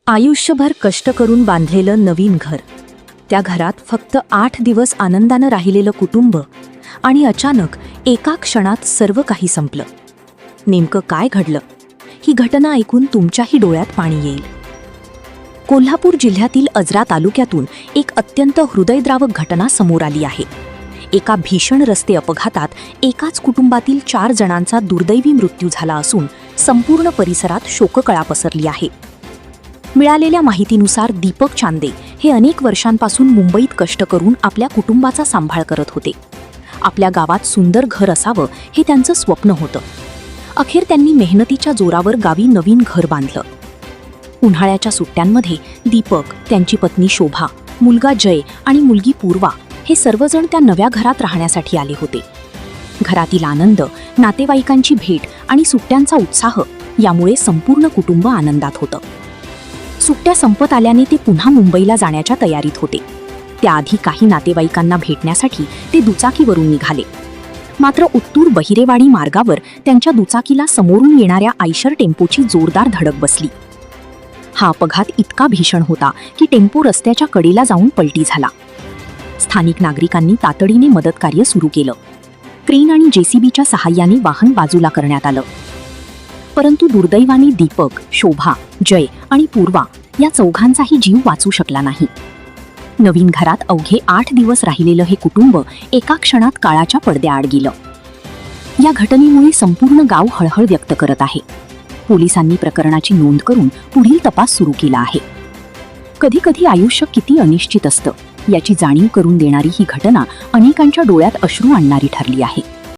आयुष्यभर कष्ट करून बांधलेलं नवीन घर, त्या घरात फक्त 8 दिवस आनंदानं राहिलेलं कुटुंब आणि अचानक एका क्षणात सर्व काही संपलं. नेमकं काय घडलं? ही घटना ऐकून तुमच्याही डोळ्यात पाणी येईल. कोल्हापूर जिल्ह्यातील अजरा तालुक्यातून एक अत्यंत हृदयद्रावक घटना समोर आली आहे. एका भीषण रस्ते अपघातात एकाच कुटुंबातील 4 जणांचा दुर्दैवी मृत्यू झाला असून संपूर्ण परिसरात शोककळा पसरली आहे. मिळालेल्या माहितीनुसार दीपक चांदे हे अनेक वर्षांपासून मुंबईत कष्ट करून आपल्या कुटुंबाचा सांभाळ करत होते. आपल्या गावात सुंदर घर असावं हे त्यांचं स्वप्न होतं. अखेर त्यांनी मेहनतीच्या जोरावर गावी नवीन घर बांधलं. उन्हाळ्याच्या सुट्ट्यांमध्ये दीपक, त्यांची पत्नी शोभा, मुलगा जय आणि मुलगी पूर्वा हे सर्वजण त्या नव्या घरात राहण्यासाठी आले होते. घरातील आनंद, नातेवाईकांची भेट आणि सुट्ट्यांचा उत्साह यामुळे संपूर्ण कुटुंब आनंदात होतं. सुट्ट्या संपत आल्याने ते पुन्हा मुंबईला जाण्याच्या तयारीत होते. त्याआधी काही नातेवाईकांना भेटण्यासाठी ते दुचाकीवरून निघाले. मात्र उत्तूर बहिरेवाडी मार्गावर त्यांच्या दुचाकीला समोरून येणाऱ्या आयशर टेम्पोची जोरदार धडक बसली. हा अपघात इतका भीषण होता की टेम्पो रस्त्याच्या कडेला जाऊन पलटी झाला. स्थानिक नागरिकांनी तातडीने मदतकार्य सुरू केलं. क्रेन आणि जेसीबीच्या सहाय्याने वाहन बाजूला करण्यात आलं. परंतु दुर्दैवाने दीपक, शोभा, जय आणि पूर्वा या चौघांचाही जीव वाचू शकला नाही. नवीन घरात अवघे 8 दिवस राहिलेलं हे कुटुंब एका क्षणात काळाच्या पडद्याआड गेलं. या घटनेमुळे संपूर्ण गाव हळहळ व्यक्त करत आहे. पोलिसांनी प्रकरणाची नोंद करून पुढील तपास सुरू केला आहे. कधी कधी आयुष्य किती अनिश्चित असतं याची जाणीव करून देणारी ही घटना अनेकांच्या डोळ्यात अश्रू आणणारी ठरली आहे.